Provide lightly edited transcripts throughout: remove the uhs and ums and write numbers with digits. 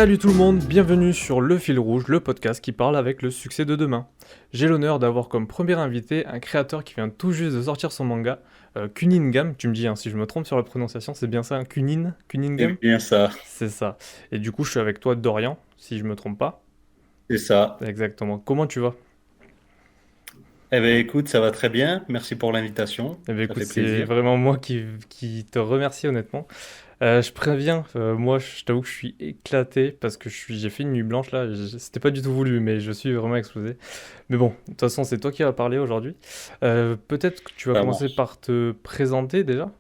Salut tout le monde, bienvenue sur Le Fil Rouge, le podcast qui parle avec le succès de demain. J'ai l'honneur d'avoir comme premier invité un créateur qui vient tout juste de sortir son manga, Kuningam, tu me dis si je me trompe sur la prononciation, c'est bien ça, Kuningam? C'est bien ça, C'est ça. Et du coup, je suis avec toi, Dorian, si je me trompe pas. c'est ça. Exactement. Comment tu vas? Eh bien, écoute, ça va très bien. Merci pour l'invitation. Eh bien Ça écoute, fait c'est plaisir. vraiment moi qui te remercie honnêtement. Je préviens, moi je t'avoue que je suis éclaté parce que j'ai fait une nuit blanche là, c'était pas du tout voulu, mais je suis vraiment explosé. Mais bon, de toute façon, c'est toi qui vas parler aujourd'hui. Peut-être que tu vas Ça commencer marche. par te présenter déjà?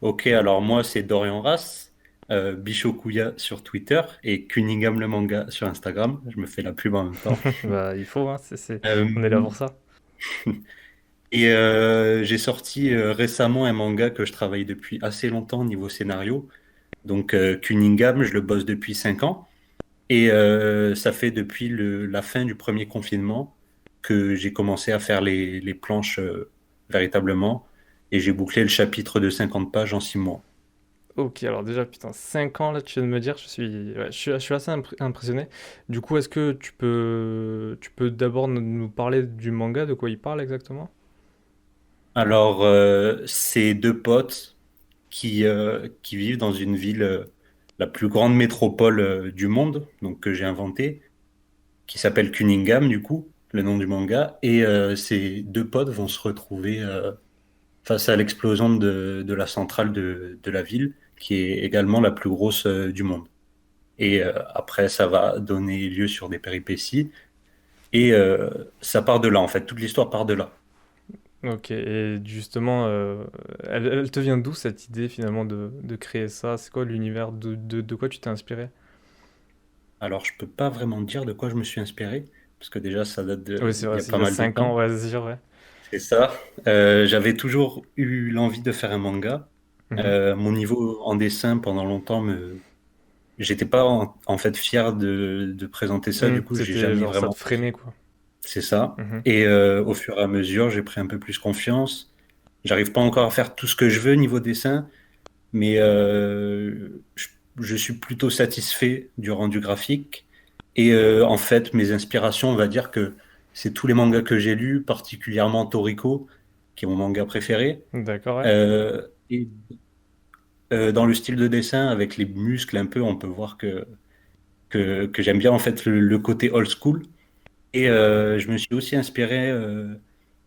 Ok, alors moi, c'est Dorian Ras, Bishokuya sur Twitter et Kunigam le manga sur Instagram. Je me fais la pub en même temps. Bah, il faut, hein, Euh, on est là pour ça. et j'ai sorti récemment un manga que je travaille depuis assez longtemps au niveau scénario. Donc, Kunigam, je le bosse depuis 5 ans. Et ça fait depuis la fin du premier confinement que j'ai commencé à faire les planches véritablement. Et j'ai bouclé le chapitre de 50 pages en 6 mois. Ok, alors déjà, putain, 5 ans là, tu viens de me dire, je suis assez impressionné. Du coup, est-ce que tu peux d'abord nous parler du manga, de quoi il parle exactement? Alors, c'est deux potes qui vivent dans une ville, la plus grande métropole du monde, donc que j'ai inventée, qui s'appelle Cunningham, du coup, le nom du manga. Et ces deux potes vont se retrouver face à l'explosion de la centrale de la ville, qui est également la plus grosse du monde. Et après, ça va donner lieu sur des péripéties. Et ça part de là, en fait. Toute l'histoire part de là. Ok, et justement, elle te vient d'où cette idée finalement de créer ça? C'est quoi l'univers? De quoi tu t'es inspiré? Alors, je peux pas vraiment dire de quoi je me suis inspiré, parce que déjà, ça date Oui, de, c'est il vrai, y a c'est il pas y a mal de 5 ans, temps. ouais, c'est sûr, ouais. C'est ça. J'avais toujours eu l'envie de faire un manga. Mhm. Mon niveau en dessin, pendant longtemps, j'étais pas en fait fier de présenter ça. Du coup, j'ai C'était jamais genre ça vraiment te osé. freinait, quoi. C'est ça. Mhm. Et au fur et à mesure, j'ai pris un peu plus confiance. J'arrive pas encore à faire tout ce que je veux niveau dessin, mais je suis plutôt satisfait du rendu graphique. Et en fait, mes inspirations, on va dire que c'est tous les mangas que j'ai lus, particulièrement Toriko, qui est mon manga préféré. D'accord, ouais. Et dans le style de dessin, avec les muscles un peu, on peut voir que j'aime bien en fait le côté old school. Et je me suis aussi inspiré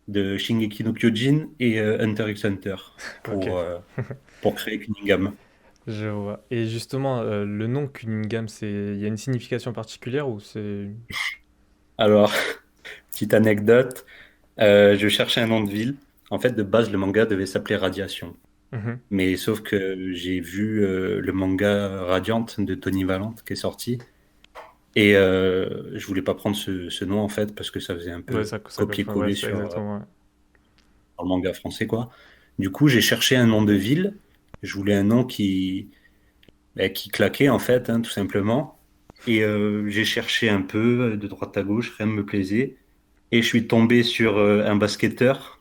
de Shingeki no Kyojin et Hunter x Hunter Ok, pour créer Cunningham. je vois. Et justement, le nom Cunningham, il y a une signification particulière ou c'est... Alors, petite anecdote, je cherchais un nom de ville. En fait, de base, le manga devait s'appeler Radiation. Mhm. Mais sauf que j'ai vu le manga Radiant de Tony Valente qui est sorti. Et je voulais pas prendre ce nom en fait parce que ça faisait un Ouais, peu ça coche pas, ouais, copier-coller c'est exactement, ouais. sur le manga français, quoi. Du coup, j'ai cherché un nom de ville. Je voulais un nom qui claquait en fait, hein, tout simplement. Et j'ai cherché un peu de droite à gauche, rien ne me plaisait. Et je suis tombé sur un basketteur,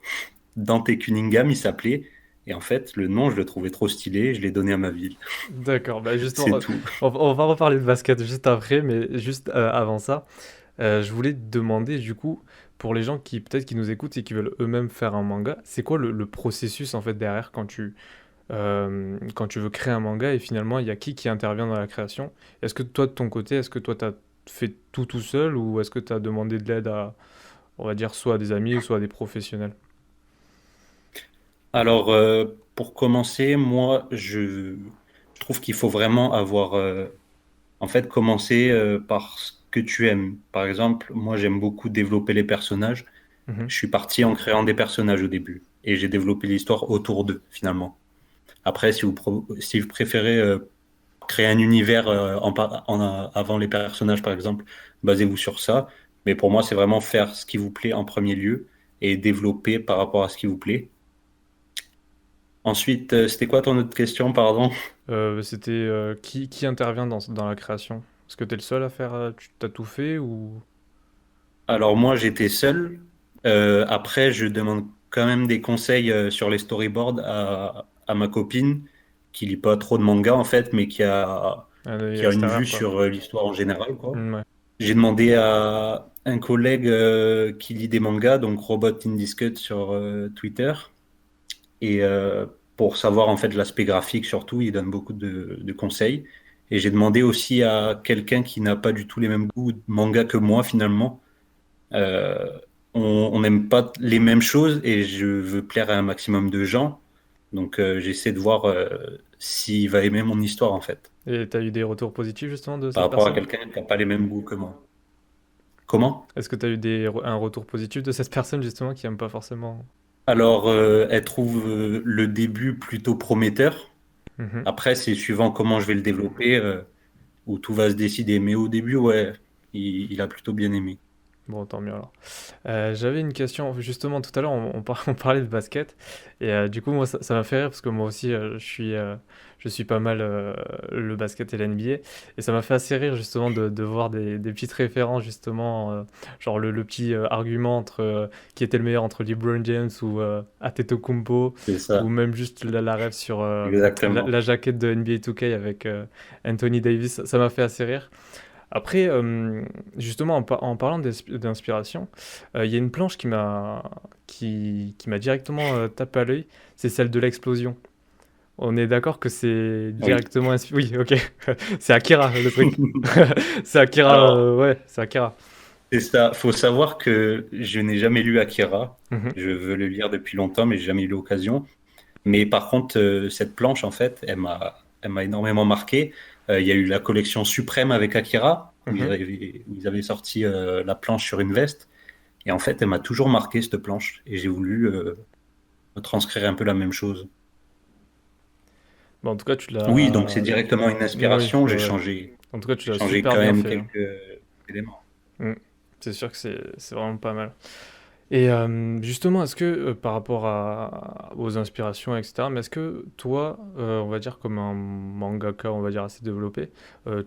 Dante Cunningham, il s'appelait. Et en fait, le nom, je le trouvais trop stylé, je l'ai donné à ma ville. D'accord, bah justement, C'est tout. on va reparler de basket juste après, mais juste avant ça, je voulais te demander du coup, pour les gens qui peut-être qui nous écoutent et qui veulent eux-mêmes faire un manga, c'est quoi le processus en fait derrière quand tu veux créer un manga et finalement il y a qui intervient dans la création? Est-ce que toi de ton côté, est-ce que toi t'as fait tout seul ou est-ce que t'as demandé de l'aide à, on va dire, soit à des amis ou soit à des professionnels? Alors, pour commencer, moi, je trouve qu'il faut vraiment avoir, en fait, commencer par ce que tu aimes. Par exemple, moi, j'aime beaucoup développer les personnages. Mhm. Je suis parti en créant des personnages au début et j'ai développé l'histoire autour d'eux, finalement. Après, si vous préférez créer un univers avant les personnages, par exemple, basez-vous sur ça. Mais pour moi, c'est vraiment faire ce qui vous plaît en premier lieu et développer par rapport à ce qui vous plaît. Ensuite, c'était quoi ton autre question, pardon? C'était qui intervient dans la création? Est-ce que t'es le seul à faire, tu t'as tout fait ou... Alors moi, j'étais seul. Après, je demande quand même des conseils sur les storyboards à ma copine qui lit pas trop de manga en fait, mais Un œil qui a une vue extérieur, quoi. sur l'histoire en général, quoi. Ouais. J'ai demandé à un collègue qui lit des mangas, donc Robot in Discut sur Twitter, et pour savoir en fait l'aspect graphique surtout, il donne beaucoup de conseils. Et j'ai demandé aussi à quelqu'un qui n'a pas du tout les mêmes goûts de manga que moi finalement. Euh, on n'aime pas les mêmes choses et je veux plaire à un maximum de gens. Donc j'essaie de voir s'il va aimer mon histoire en fait, Et t'as eu des retours positifs justement de par cette rapport à personne? quelqu'un qui n'a pas les mêmes goûts que moi. Comment? Est-ce que t'as eu un retour positif de cette personne justement qui aime pas forcément? Alors, elle trouve le début plutôt prometteur. Mhm. Après, c'est suivant comment je vais le développer, où tout va se décider. Mais au début, ouais, il a plutôt bien aimé. Bon, tant mieux alors. J'avais une question, justement, tout à l'heure, on parlait de basket, et du coup, moi, ça m'a fait rire, parce que moi aussi, je suis pas mal le basket et l'NBA, et ça m'a fait assez rire, justement, de voir des petites références, justement, genre le petit argument entre qui était le meilleur entre LeBron James ou Antetokounmpo, C'est ou ça, même juste la rêve sur exactement. la jaquette de NBA 2K avec Anthony Davis, ça m'a fait assez rire. Après, justement, en parlant d'inspiration, il y a une planche qui m'a directement tapé à l'œil, c'est celle de l'explosion. On est d'accord que c'est Oui. directement inspiré. Oui, ok. C'est Akira, le truc. C'est Akira, Alors, ouais, c'est Akira. c'est ça. Faut savoir que je n'ai jamais lu Akira. Mhm, Je veux le lire depuis longtemps, mais j'ai jamais eu l'occasion. Mais par contre, cette planche, en fait, elle m'a énormément marqué. Il y a eu la collection Suprême avec Akira, mhm. où ils avaient sorti la planche sur une veste. Et en fait, elle m'a toujours marqué, cette planche. Et j'ai voulu transcrire un peu la même chose. Bon, en tout cas, tu Oui, donc c'est l'as. directement une Oui, inspiration. ouais, ouais. En tout cas, tu J'ai l'as changé super quand bien même fait, hein. quelques éléments. Mm. C'est sûr que c'est vraiment pas mal. Et justement, est-ce que par rapport aux inspirations, etc., mais est-ce que toi, on va dire comme un mangaka, on va dire assez développé,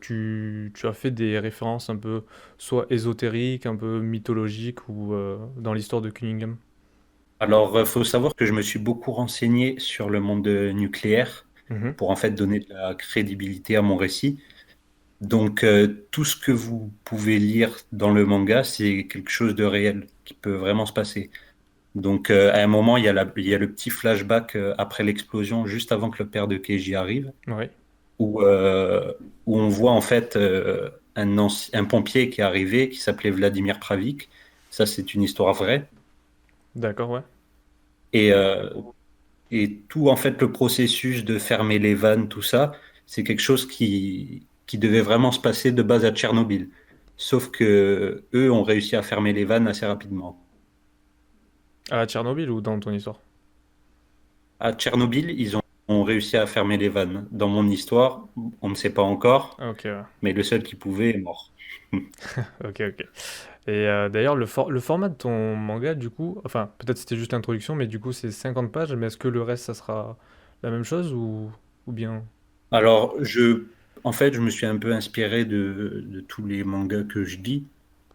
tu as fait des références un peu soit ésotériques, un peu mythologiques ou dans l'histoire de Cunningham? Alors, faut savoir que je me suis beaucoup renseigné sur le monde nucléaire Mhm. pour en fait donner de la crédibilité à mon récit. Donc, tout ce que vous pouvez lire dans le manga, c'est quelque chose de réel qui peut vraiment se passer. Donc, à un moment, il y a le petit flashback après l'explosion, juste avant que le père de Keiji arrive, Oui, où, euh, où on voit en fait un pompier qui est arrivé, qui s'appelait Vladimir Pravik. Ça, c'est une histoire vraie. d'accord, ouais. Et, euh, et tout en fait, le processus de fermer les vannes, tout ça, c'est quelque chose qui devait vraiment se passer de base à Tchernobyl. Sauf que eux ont réussi à fermer les vannes assez rapidement. À Tchernobyl ou dans ton histoire? À Tchernobyl, ont réussi à fermer les vannes. Dans mon histoire, on ne sait pas encore, Ah, ok, ouais. mais le seul qui pouvait est mort. Ok, ok. Et d'ailleurs, le format de ton manga, du coup, enfin, peut-être c'était juste l'introduction, mais du coup, c'est 50 pages, mais est-ce que le reste, ça sera la même chose ou bien... Alors, en fait, je me suis un peu inspiré de tous les mangas que je lis,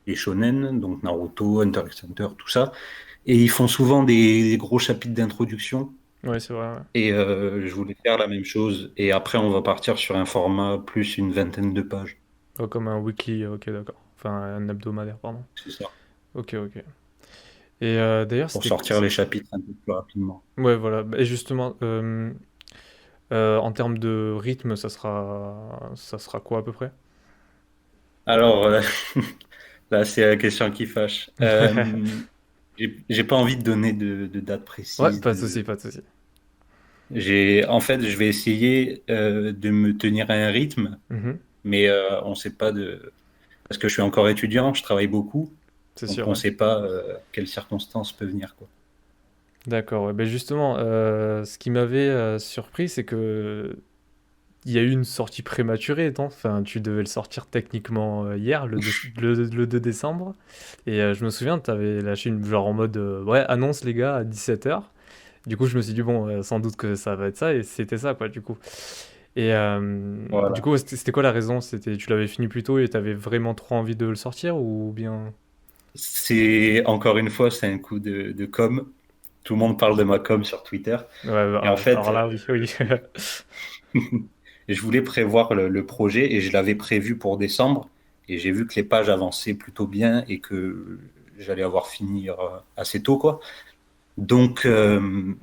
les shonen, donc Naruto, Hunter x Hunter, tout ça. Et ils font souvent des gros chapitres d'introduction. Ouais, c'est vrai, ouais. Et je voulais faire la même chose. Et après, on va partir sur un format plus une vingtaine de pages. Oh, comme un weekly, ok, d'accord. Enfin, un hebdomadaire, pardon. C'est ça. Ok, ok. Et d'ailleurs, Pour c'était... sortir les chapitres un peu plus rapidement. Ouais, voilà. Et justement, en termes de rythme, ça sera quoi à peu près? Alors, là, c'est la question qui fâche. J'ai pas envie de donner de date Ouais, précise. pas de souci, pas de souci. En fait, je vais essayer de me tenir à un rythme, Mhm. mais on sait pas parce que je suis encore étudiant, je travaille beaucoup, C'est donc sûr, on ouais. sait pas quelles circonstances peuvent venir, quoi. D'accord, ouais. Ben justement, ce qui m'avait surpris, c'est que il y a eu une sortie prématurée, non? Enfin, tu devais le sortir techniquement hier, le 2 décembre. Et je me souviens, tu avais lâché une genre en mode ouais, annonce les gars à 17h. Du coup, je me suis dit, bon, sans doute que ça va être ça, et c'était ça, quoi, du coup. Et du Voilà. coup, c'était quoi la raison? Tu l'avais fini plus tôt et tu avais vraiment trop envie de le sortir, ou bien... C'est encore une fois, c'est un coup de com. Tout le monde parle de ma com sur Twitter. Ouais, Et en fait, alors là, oui, oui. Et je voulais prévoir le projet et je l'avais prévu pour décembre. Et j'ai vu que les pages avançaient plutôt bien et que j'allais avoir fini assez tôt, quoi. Donc, euh,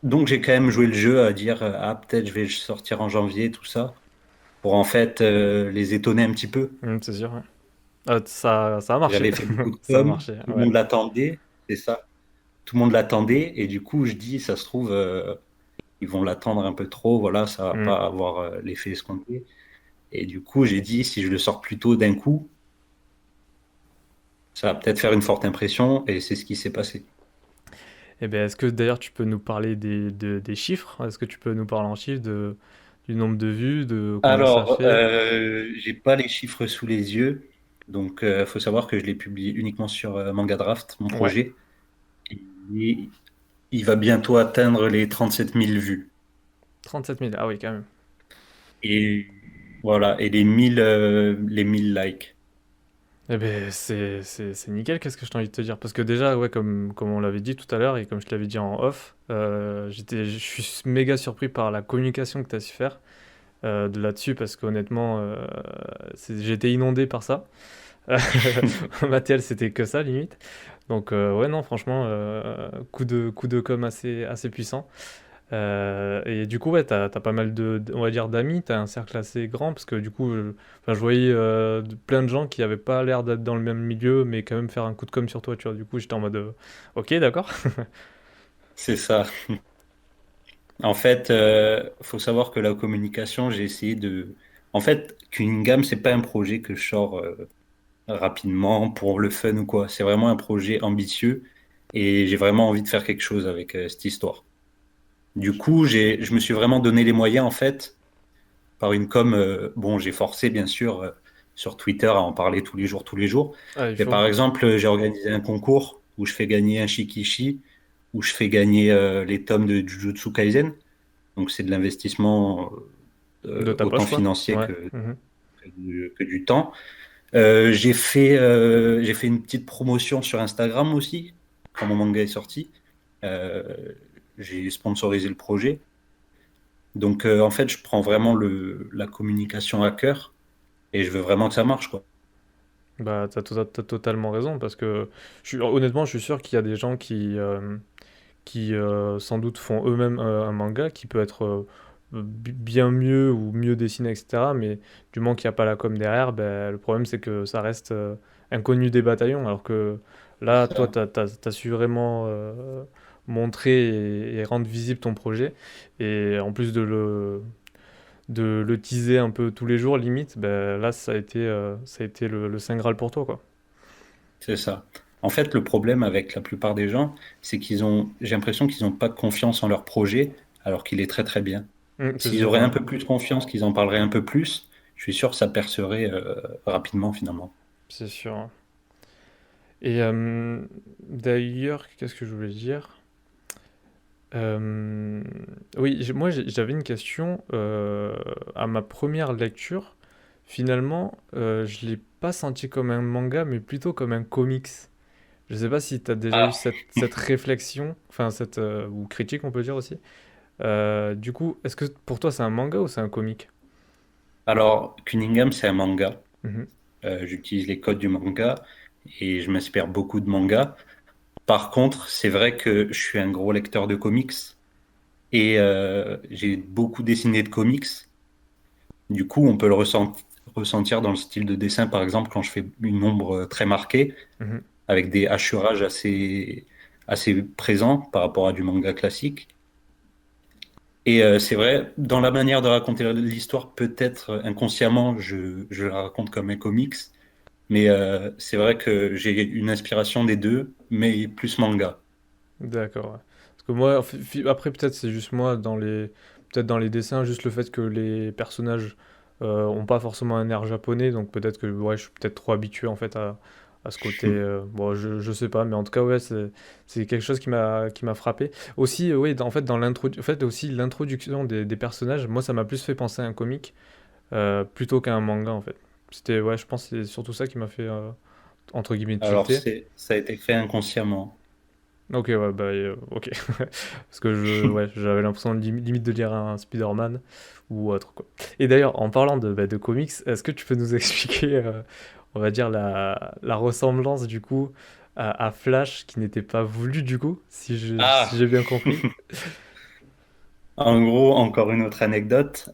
donc j'ai quand même joué le jeu à dire, ah, peut-être je vais sortir en janvier, tout ça, pour en fait les étonner un petit peu. C'est sûr, ouais. Ça a marché. J'avais fait beaucoup de Ça a com, marché, tout le ouais. monde l'attendait, c'est ça. Tout le monde l'attendait et du coup, je dis, ça se trouve, ils vont l'attendre un peu trop, voilà, ça va Mm. pas avoir l'effet escompté. Et du coup, j'ai dit, si je le sors plus tôt d'un coup, ça va peut-être faire une forte impression et c'est ce qui s'est passé. Eh bien, est-ce que d'ailleurs tu peux nous parler des chiffres? Est-ce que tu peux nous parler en chiffres du nombre de vues, de combien ça Alors, fait? j'ai pas les chiffres sous les yeux, donc faut savoir que je l'ai publié uniquement sur Manga Draft, mon Ouais, projet. Et il va bientôt atteindre les 37 000 vues. 37 000. Ah oui, quand même. Et voilà, et les 1000 likes. Eh ben, c'est nickel, qu'est-ce que je t'ai envie de te dire? Parce que déjà, ouais, comme on l'avait dit tout à l'heure et comme je te l'avais dit en off, je suis méga surpris par la communication que tu as su faire de là-dessus parce qu'honnêtement, j'ai été inondé par ça. Mattel, c'était que ça, limite. Donc, ouais, non, franchement, coup de com assez puissant. Et du coup, ouais, t'as pas mal on va dire, d'amis, t'as un cercle assez grand, parce que du coup, enfin, je voyais plein de gens qui avaient pas l'air d'être dans le même milieu, mais quand même faire un coup de com sur toi, tu vois. Du coup, j'étais en mode, ok, d'accord. C'est ça. En fait, faut savoir que la communication, j'ai essayé de. En fait, Cunningham, c'est pas un projet que je sors rapidement pour le fun ou quoi. C'est vraiment un projet ambitieux et j'ai vraiment envie de faire quelque chose avec cette histoire. Du coup, je me suis vraiment donné les moyens, en fait, par une com. Bon, j'ai forcé, bien sûr, sur Twitter à en parler tous les jours, tous les jours. Ah, il Mais faut. par exemple, j'ai organisé un concours où je fais gagner un Shikishi, où je fais gagner les tomes de Jujutsu Kaisen. Donc, c'est de l'investissement De ta autant poche, quoi. financier Ouais. Mhm. que du temps. J'ai fait une petite promotion sur Instagram aussi, quand mon manga est sorti. Euh, j'ai sponsorisé le projet. Donc, en fait, je prends vraiment la communication à cœur et je veux vraiment que ça marche, quoi. Bah, t'as totalement raison, parce que honnêtement, je suis sûr qu'il y a des gens qui sans doute font eux-mêmes un manga qui peut être bien mieux ou mieux dessiné, etc. Mais du moment qu'il n'y a pas la com derrière, ben, le problème c'est que ça reste inconnu des bataillons. Alors que là, toi, Ça. t'as su vraiment montrer et rendre visible ton projet. Et en plus de le teaser un peu tous les jours, limite, ben, là, ça a été le Saint Graal pour toi, quoi. C'est ça. En fait, le problème avec la plupart des gens, c'est j'ai l'impression qu'ils n'ont pas confiance en leur projet, alors qu'il est très très bien. C'est S'ils sûr, auraient ouais. un peu plus de confiance, qu'ils en parleraient un peu plus, je suis sûr que ça percerait rapidement finalement. C'est sûr, hein. Et d'ailleurs, qu'est-ce que je voulais dire? Euh, oui, j'avais une question. À ma première lecture, finalement, je l'ai pas senti comme un manga, mais plutôt comme un comics. Je sais pas si tu as déjà eu Ah, cette réflexion, enfin, ou critique, on peut dire aussi. Du coup, est-ce que pour toi, c'est un manga ou c'est un comic? alors, Cunningham, c'est un manga. Mhm. J'utilise les codes du manga et je m'inspire beaucoup de manga. Par contre, c'est vrai que je suis un gros lecteur de comics et j'ai beaucoup dessiné de comics. Du coup, on peut ressentir dans le style de dessin, par exemple, quand je fais une ombre très marquée, Mhm. avec des hachurages assez présents par rapport à du manga classique. Et c'est vrai, dans la manière de raconter l'histoire, peut-être inconsciemment, je la raconte comme un comics, mais c'est vrai que j'ai une inspiration des deux, mais plus manga. D'accord, ouais. Parce que moi, après, peut-être c'est juste moi, peut-être dans les dessins, juste le fait que les personnages ont pas forcément un air japonais, donc peut-être que ouais, je suis peut-être trop habitué en fait à ce côté. Bon, je sais pas, mais en tout cas, ouais, c'est quelque chose qui m'a frappé. Aussi, oui, en fait, en fait, aussi l'introduction des personnages, moi, ça m'a plus fait penser à un comic plutôt qu'à un manga en fait. C'était, ouais, je pense que c'est surtout ça qui m'a fait entre guillemets Alors, tilter. ça a été fait inconsciemment. Ok, ouais, bah, ok. Parce que ouais, j'avais l'impression limite de lire un Spider-Man ou autre, quoi. Et d'ailleurs, en parlant de comics, est-ce que tu peux nous expliquer, on va dire, la ressemblance, du coup, à Flash, qui n'était pas voulu, du coup, si Ah, j'ai bien compris? en gros, encore une autre anecdote.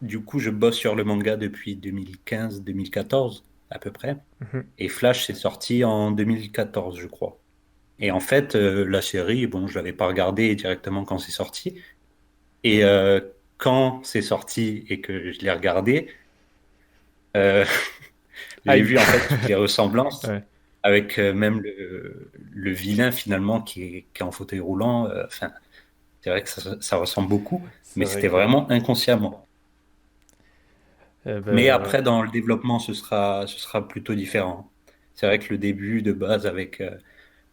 Du coup, je bosse sur le manga depuis 2015-2014 à peu près. Mhm. Et Flash, c'est sorti en 2014, je crois. Et en fait, la série, bon, je l'avais pas regardée directement quand c'est sorti. Et quand c'est sorti et que je l'ai regardé, euh, j'ai Aïe! vu en fait toutes les ressemblances Ouais, avec même le vilain finalement qui est en fauteuil roulant. Enfin, c'est vrai que ça ressemble beaucoup, c'est mais vrai c'était que... vraiment inconsciemment. Eh Mais ben, ouais. après, dans le développement, ce sera plutôt différent. C'est vrai que le début de base avec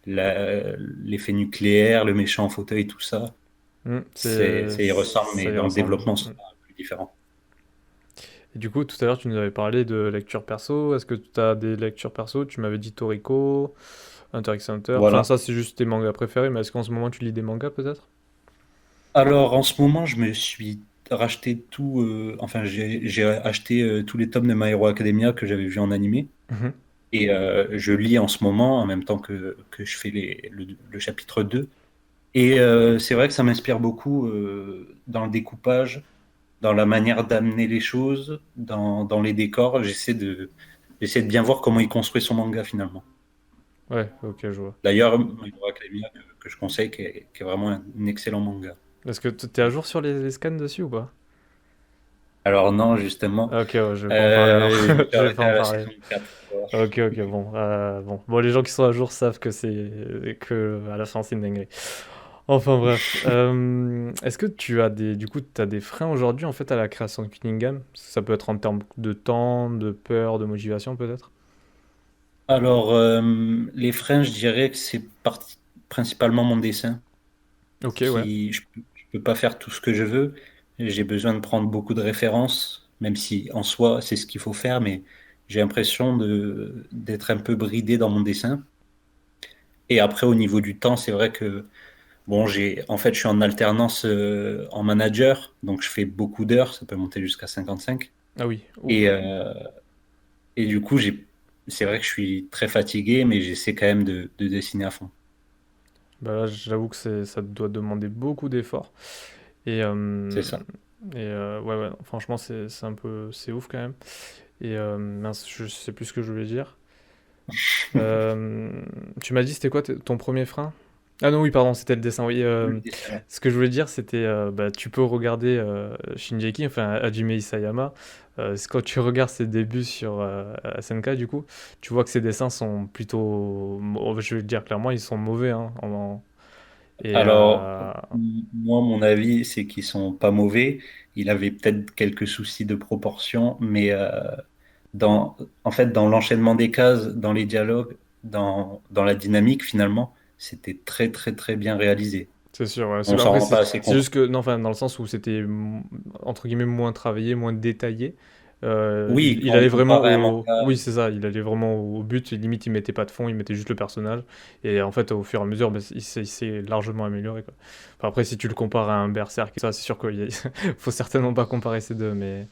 l'effet nucléaire, le méchant en fauteuil, tout ça, ça y ressemble, Ça mais y dans le ressemble. développement, ce Mm. sera plus différent. Et du coup, tout à l'heure, tu nous avais parlé de lecture perso. Est-ce que tu as des lectures perso? Tu m'avais dit Toriko, Hunter x Hunter. Enfin, Voilà. ça, c'est juste tes mangas préférés, mais est-ce qu'en ce moment, tu lis des mangas, peut-être? Alors, en ce moment, je me suis racheté tout, enfin, j'ai acheté tous les tomes de My Hero Academia que j'avais vus en animé. Mhm. Et je lis en ce moment, en même temps que je fais le chapitre 2. Et c'est vrai que ça m'inspire beaucoup dans le découpage, dans la manière d'amener les choses, dans les décors. J'essaie de bien voir comment il construit son manga finalement. Ouais, ok, je vois. D'ailleurs, My Hero Academia, que je conseille, qui est vraiment un excellent manga. Est-ce que t'es à jour sur les scans dessus ou pas? Alors non, justement, Ah, ok, ouais, je vais pas en parler alors. je me suis Je vais pas arrêté en à la parler. saison 4. Voilà. Ok, ok, bon, bon, les gens qui sont à jour savent que que à la fin c'est une dinguerie. Enfin bref, est-ce que du coup, t'as des freins aujourd'hui en fait à la création de Cunningham? Ça peut être en termes de temps, de peur, de motivation peut-être? Alors, les freins, je dirais que c'est principalement mon dessin. Ok, ouais. Je peux pas faire tout ce que je veux. J'ai besoin de prendre beaucoup de références, même si en soi, c'est ce qu'il faut faire, mais j'ai l'impression d'être un peu bridé dans mon dessin. Et après, au niveau du temps, c'est vrai que, bon, en fait, je suis en alternance en manager, donc je fais beaucoup d'heures, ça peut monter jusqu'à 55. Ah oui, Et, ouf. euh, et du coup, c'est vrai que je suis très fatigué, mais j'essaie quand même de dessiner à fond. Bah là, j'avoue que ça doit demander beaucoup d'efforts. Et, C'est ça. ouais, ouais, franchement, c'est un peu, c'est ouf quand même. Et mince, je sais plus ce que je voulais dire. Euh, Tu m'as dit c'était quoi ton premier frein? Ah non, oui, pardon, c'était le dessin. Oui, Le dessin. ce que je voulais dire, c'était bah, tu peux regarder Shinjeki, enfin Hajime Isayama. Quand tu regardes ses débuts sur SNK, du coup, tu vois que ses dessins sont plutôt, je vais le dire clairement, ils sont mauvais. Hein, et Alors, moi, mon avis, c'est qu'ils sont pas mauvais. Il avait peut-être quelques soucis de proportion, mais dans, en fait, dans l'enchaînement des cases, dans les dialogues, dans la dynamique, finalement, c'était très, très, très bien réalisé. c'est sûr, ouais. On s'en Après, rend pas assez c'est compte. juste que, non, enfin, dans le sens où c'était, entre guillemets, moins travaillé, moins détaillé. Oui, Il quand on allait vraiment compare à un au... manga, Oui, c'est ça, il allait vraiment au but, et limite, il mettait pas de fond, il mettait juste le personnage. Et en fait, au fur et à mesure, bah, il s'est largement amélioré, quoi. Enfin, après, si tu le compares à un Berserk, ça, c'est sûr qu'il faut certainement pas comparer ces deux, mais...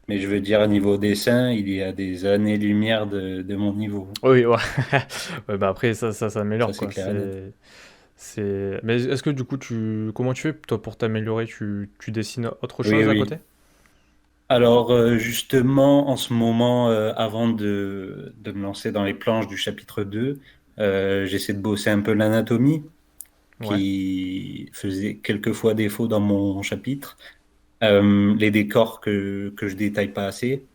mais je veux dire, niveau dessin, il y a des années-lumière de mon niveau. Oui, ouais. Ouais, bah après, ça Ça, s'améliore, c'est quoi. clair et net. Mais est-ce que du coup, comment tu fais, toi, pour t'améliorer? Tu dessines autre Oui, chose à oui. côté? Alors justement, en ce moment, avant de me lancer dans les planches du chapitre 2, j'essaie de bosser un peu l'anatomie Ouais, qui faisait quelquefois défaut dans mon chapitre. Les décors que je détaille pas assez.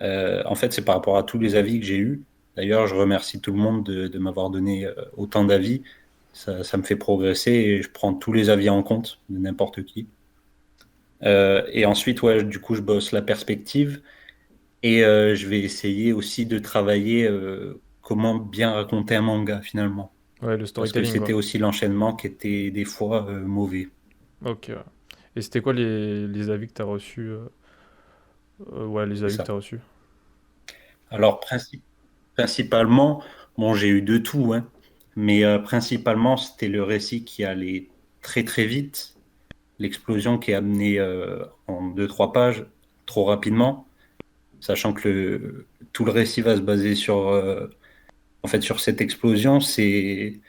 En fait, c'est par rapport à tous les avis que j'ai eus. D'ailleurs, je remercie tout le monde de m'avoir donné autant d'avis. Ça me fait progresser et je prends tous les avis en compte de n'importe qui. Et ensuite, ouais, du coup, je bosse la perspective. Et je vais essayer aussi de travailler comment bien raconter un manga finalement. ouais, le Parce que storytelling, c'était quoi. aussi l'enchaînement qui était des fois mauvais. Ok, ouais. Et c'était quoi les avis que t'as reçus ouais, les C'est avis que ça. t'as reçus. Alors principalement, bon, j'ai eu de tout, hein. mais principalement, c'était le récit qui allait très très vite, l'explosion qui est amenée en deux trois pages trop rapidement, sachant que tout le récit va se baser sur, en fait, sur cette explosion. C'est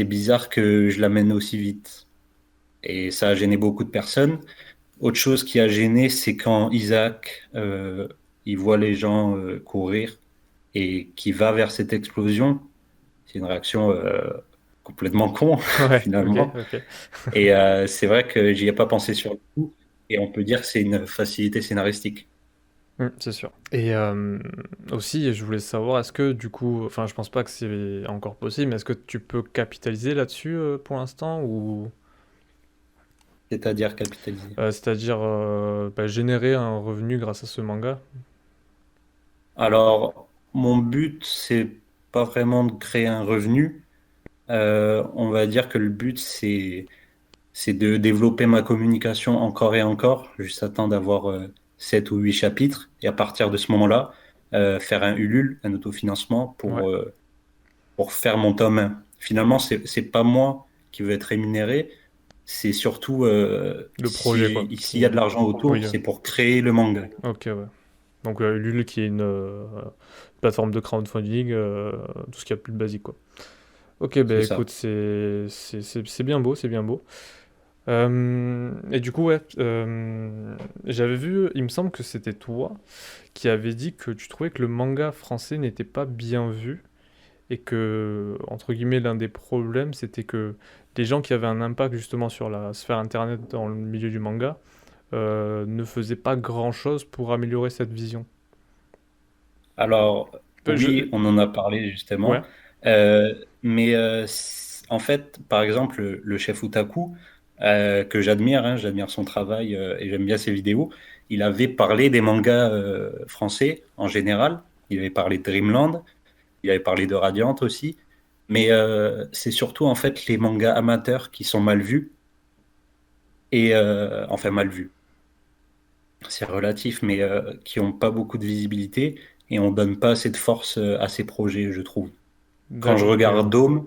bizarre que je l'amène aussi vite. Et ça a gêné beaucoup de personnes. Autre chose qui a gêné, c'est quand Isaac, il voit les gens courir et qui va vers cette explosion. C'est une réaction complètement con, Ouais, ok, finalement. ok. Et c'est vrai que j'y ai pas pensé sur le coup. Et on peut dire que c'est une facilité scénaristique. C'est sûr. Et aussi, je voulais savoir, est-ce que du coup, enfin, je pense pas que c'est encore possible, mais est-ce que tu peux capitaliser là-dessus pour l'instant ou C'est-à-dire capitaliser. c'est-à-dire bah, générer un revenu grâce à ce manga? Alors, mon but, c'est pas vraiment de créer un revenu. On va dire que le but, c'est de développer ma communication encore et encore, jusqu'à temps d'avoir 7 ou 8 chapitres. Et à partir de ce moment-là, faire un Ulule, un autofinancement Ouais, pour faire mon tome 1. Finalement, c'est pas moi qui veux être rémunéré, c'est surtout le projet quoi. s'il y a de l'argent Oui, autour, c'est pour créer le manga. ok, ouais. Donc Ulule qui est une plateforme de crowdfunding, tout ce qu'il y a de plus basique quoi. Ok, bah C'est écoute, ça. c'est bien beau, c'est bien beau. Et du coup, ouais, j'avais vu, il me semble que c'était toi qui avais dit que tu trouvais que le manga français n'était pas bien vu et que, entre guillemets, l'un des problèmes, c'était que les gens qui avaient un impact justement sur la sphère internet dans le milieu du manga ne faisaient pas grand-chose pour améliorer cette vision. Alors, Je... oui, on en a parlé Ouais, justement. Mais en fait, par exemple, le chef Otaku, que j'admire, hein, j'admire son travail et j'aime bien ses vidéos, il avait parlé des mangas français en général. Il avait parlé de Dreamland, il avait parlé de Radiant aussi. Mais c'est surtout en fait les mangas amateurs qui sont mal vus et enfin mal vus. C'est relatif, mais qui n'ont pas beaucoup de visibilité et on donne pas assez de force à ces projets, je trouve. Quand je d'accord, ok, regarde Dome,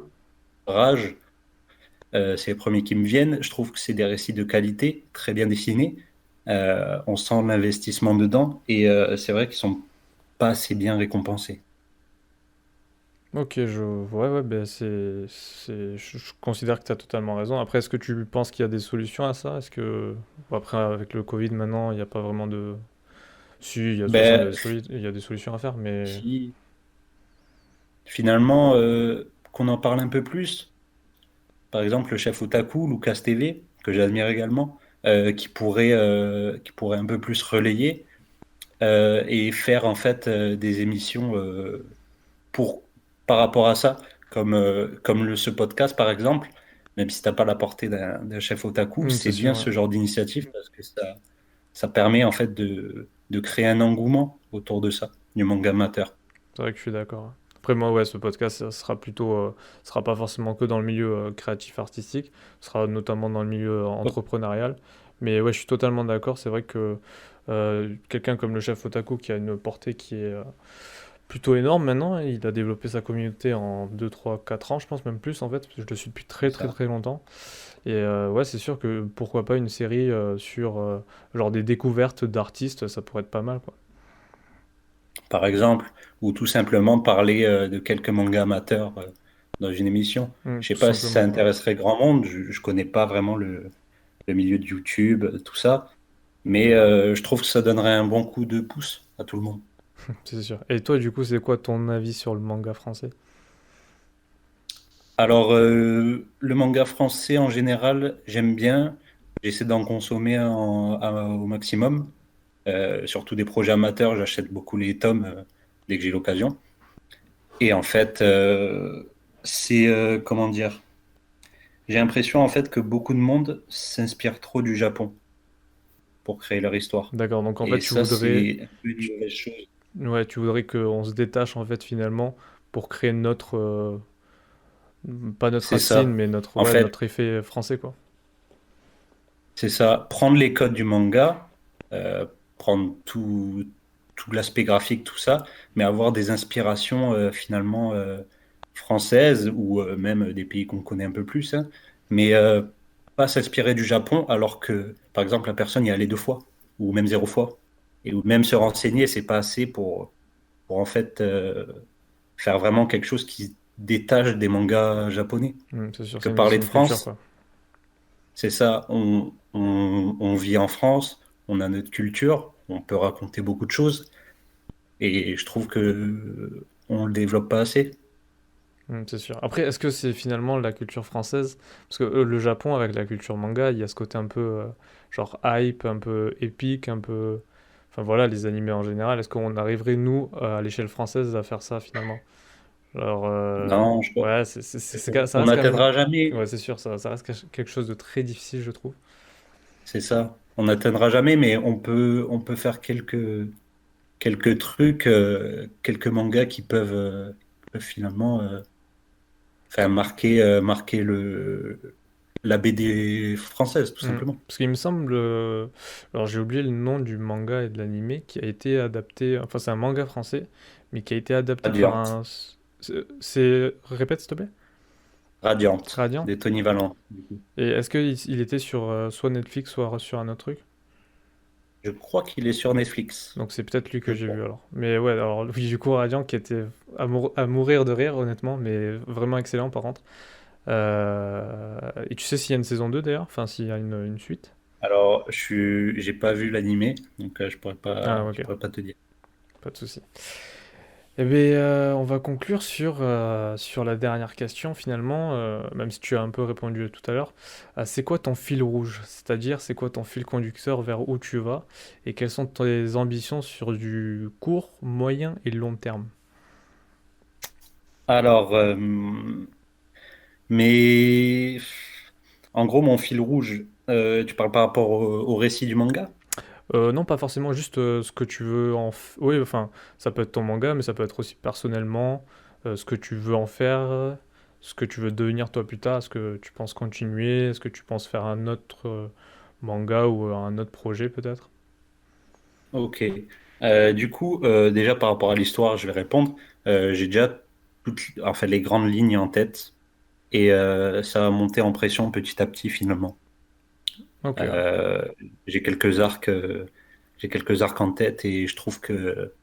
Rage, c'est les premiers qui me viennent. Je trouve que c'est des récits de qualité, très bien dessinés. On sent l'investissement dedans et c'est vrai qu'ils sont pas assez bien récompensés. ok, ouais, ouais, ben je considère que tu as totalement raison. Après, est-ce que tu penses qu'il y a des solutions à ça? Est-ce que, bon, après, avec le Covid maintenant, il n'y a pas vraiment de. Si, il y a de toute façon, Ben, il y a des solutions à faire, mais. si finalement qu'on en parle un peu plus, par exemple le chef Otaku, Lucas TV, que j'admire également, qui pourrait un peu plus relayer et faire en fait des émissions pour, par rapport à ça, comme ce podcast par exemple, même si t'as pas la portée d'un chef otaku, C'est c'est bien sûr, ouais. ce genre d'initiative parce que ça permet en fait de créer un engouement autour de ça, du manga amateur. C'est vrai que je suis d'accord, ouais. Après, moi, ouais, ce podcast, ça sera plutôt. Sera pas forcément que dans le milieu créatif artistique, ce sera notamment dans le milieu entrepreneurial. Mais ouais, je suis totalement d'accord. C'est vrai que quelqu'un comme le chef Otaku qui a une portée qui est plutôt énorme maintenant. Il a développé sa communauté en 2 3 4 ans, je pense même plus en fait, parce que je le suis depuis C'est très très ça. très longtemps. Et ouais, c'est sûr que pourquoi pas une série sur genre des découvertes d'artistes, ça pourrait être pas mal quoi. Par exemple, ou tout simplement parler de quelques mangas amateurs dans une émission. Je sais Tout pas si ça simplement, ouais. intéresserait grand monde, je connais pas vraiment le milieu de YouTube, tout ça, mais je trouve que ça donnerait un bon coup de pouce à tout le monde. C'est sûr. Et toi, du coup, c'est quoi ton avis sur le manga français? Alors, le manga français en général, j'aime bien. J'essaie d'en consommer au maximum. Surtout des projets amateurs, j'achète beaucoup les tomes dès que j'ai l'occasion. Et en fait, comment dire? J'ai l'impression en fait que beaucoup de monde s'inspire trop du Japon pour créer leur histoire. D'accord, donc en fait, Et ça, c'est un peu une mauvaise chose. ouais, tu voudrais qu'on se détache en fait finalement pour créer notre, pas notre C'est racine, ça. mais notre, En ouais, fait, notre effet français quoi. c'est ça. Prendre les codes du manga, prendre tout l'aspect graphique, tout ça, mais avoir des inspirations finalement françaises ou même des pays qu'on connaît un peu plus, hein, mais pas s'inspirer du Japon alors que, par exemple, la personne y est allée 2 fois ou même 0 fois. Et ou même se renseigner, c'est pas assez pour en fait faire vraiment quelque chose qui se détache des mangas japonais. C'est sûr, Que c'est parler de une culture, France, quoi. c'est ça, on vit en France, on a notre culture, on peut raconter beaucoup de choses, et je trouve que on le développe pas assez. C'est sûr. Après, est-ce que c'est finalement la culture française? Parce que le Japon, avec la culture manga, il y a ce côté un peu genre hype, un peu épique, un peu. Enfin voilà, les animés en général. Est-ce qu'on arriverait, nous, à l'échelle française, à faire ça finalement? Genre, Non, ouais, ça on reste quand même. n'atteindra jamais, Ouais, c'est sûr, ça reste quelque chose de très difficile, je trouve. c'est ça, on n'atteindra jamais, mais on peut faire quelques trucs, quelques mangas qui peuvent finalement enfin, marquer la BD française, tout simplement. Parce qu'il me semble. Alors, j'ai oublié le nom du manga et de l'animé qui a été adapté. Enfin, c'est un manga français, mais qui a été adapté par Radiante. un. Répète, s'il te plaît? Radiante, Radiant. de Tony Valent, du coup. Et est-ce qu'il était sur soit Netflix, soit sur un autre truc? Je crois qu'il est sur Netflix. Donc, c'est peut-être lui que Je j'ai crois. vu alors. Mais ouais, alors, oui, du coup, Radiant qui était à mourir de rire, honnêtement, mais vraiment excellent par contre. Et tu sais s'il y a une saison 2 d'ailleurs? Enfin, s'il y a une suite? Alors, j'ai pas vu l'animé, donc Ah, je ok, pourrais pas te dire. pas de souci. Eh bien, on va conclure sur la dernière question finalement, même si tu as un peu répondu tout à l'heure. C'est quoi ton fil rouge? C'est-à-dire, c'est quoi ton fil conducteur vers où tu vas? Et quelles sont tes ambitions sur du court, moyen et long terme? Alors, mais en gros, mon fil rouge, tu parles par rapport au récit du manga? Non, pas forcément juste ce que tu veux Oui, enfin, ça peut être ton manga, mais ça peut être aussi personnellement, ce que tu veux en faire, ce que tu veux devenir toi plus tard. Est-ce que tu penses continuer? Est-ce que tu penses faire un autre manga ou un autre projet peut-être? Ok. Du coup, déjà par rapport à l'histoire, je vais répondre. J'ai déjà enfin, les grandes lignes en tête et ça va monter en pression petit à petit finalement. Ok, ouais. Euh, j'ai quelques arcs, en tête et je trouve que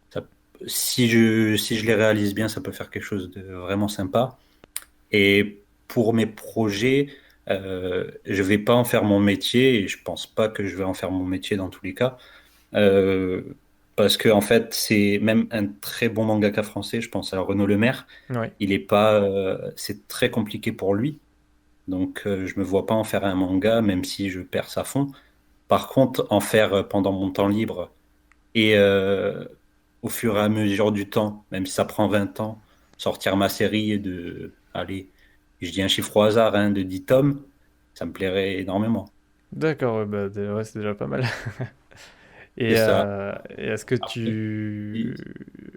ça- si je les réalise bien, ça peut faire quelque chose de vraiment sympa. Et pour mes projets, je vais pas en faire mon métier et je pense pas que je vais en faire mon métier dans tous les cas. Euh, Parce que en fait, c'est même un très bon mangaka français, je pense à Renaud Lemaire. Ouais. Il est pas, c'est très compliqué pour lui. Donc, je me vois pas en faire un manga, même si je perce à fond. Par contre, en faire pendant mon temps libre et au fur et à mesure du temps, même si ça prend 20 ans, sortir ma série allez, je dis un chiffre au hasard, hein, de 10 tomes, ça me plairait énormément. D'accord, ouais, bah, ouais, c'est déjà pas mal. C'est ça. Et Après,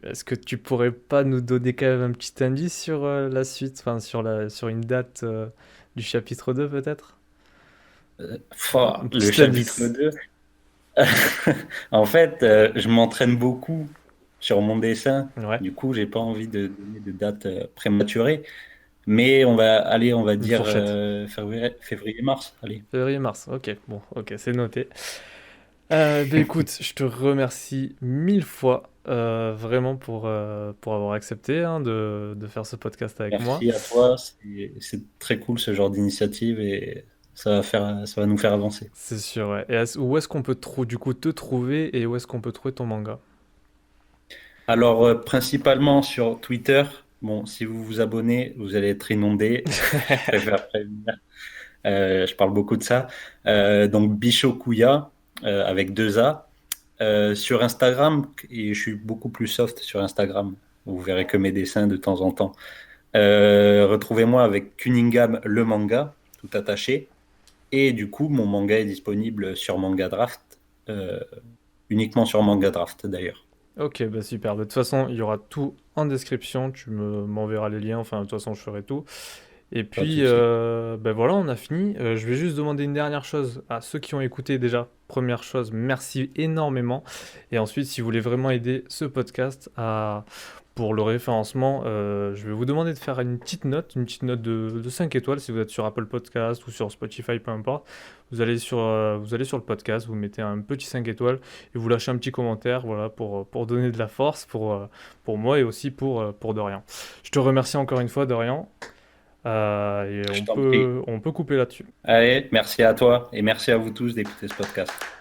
est-ce que tu pourrais pas nous donner quand même un petit indice sur la suite, enfin sur une date du chapitre 2 peut-être? Un Le petit chapitre indice. 2. En fait, je m'entraîne beaucoup sur mon dessin. Ouais, Du coup, j'ai pas envie de donner de date prématurée. Mais on va une dire fourchette. février-mars. Allez. Février-mars, ok, bon, ok, c'est noté. Ben écoute, je te remercie mille fois vraiment pour avoir accepté hein, de faire ce podcast avec moi. Merci à toi. C'est très cool ce genre d'initiative et ça va nous faire avancer. C'est sûr, ouais. Et où est-ce qu'on peut du coup te trouver et où est-ce qu'on peut trouver ton manga? Alors, principalement sur Twitter. Bon, si vous vous abonnez, vous allez être inondé. Je préfère prévenir. Je parle beaucoup de ça. Donc, Bishokuya avec 2 A. Sur Instagram, et je suis beaucoup plus soft sur Instagram. Vous verrez que mes dessins de temps en temps. Retrouvez-moi avec Cunningham le manga, tout attaché. Et du coup, mon manga est disponible sur Manga Draft, euh, uniquement sur Manga Draft d'ailleurs. Ok, bah super. De toute façon, il y aura tout en description. Tu m'enverras les liens. Enfin, de toute façon, je ferai tout. Et Pas de puis, souci. ben voilà, on a fini. Je vais juste demander une dernière chose à ceux qui ont écouté déjà. Première chose, merci énormément. Et ensuite, si vous voulez vraiment aider ce podcast pour le référencement, je vais vous demander de faire une petite note de 5 étoiles si vous êtes sur Apple Podcast ou sur Spotify, peu importe. Vous allez sur le podcast, vous mettez un petit 5 étoiles et vous lâchez un petit commentaire, voilà, pour donner de la force pour moi et aussi pour Dorian. Je te remercie encore une fois, Dorian, et Je t'en prie. on peut couper là-dessus. Allez, merci à toi et merci à vous tous d'écouter ce podcast.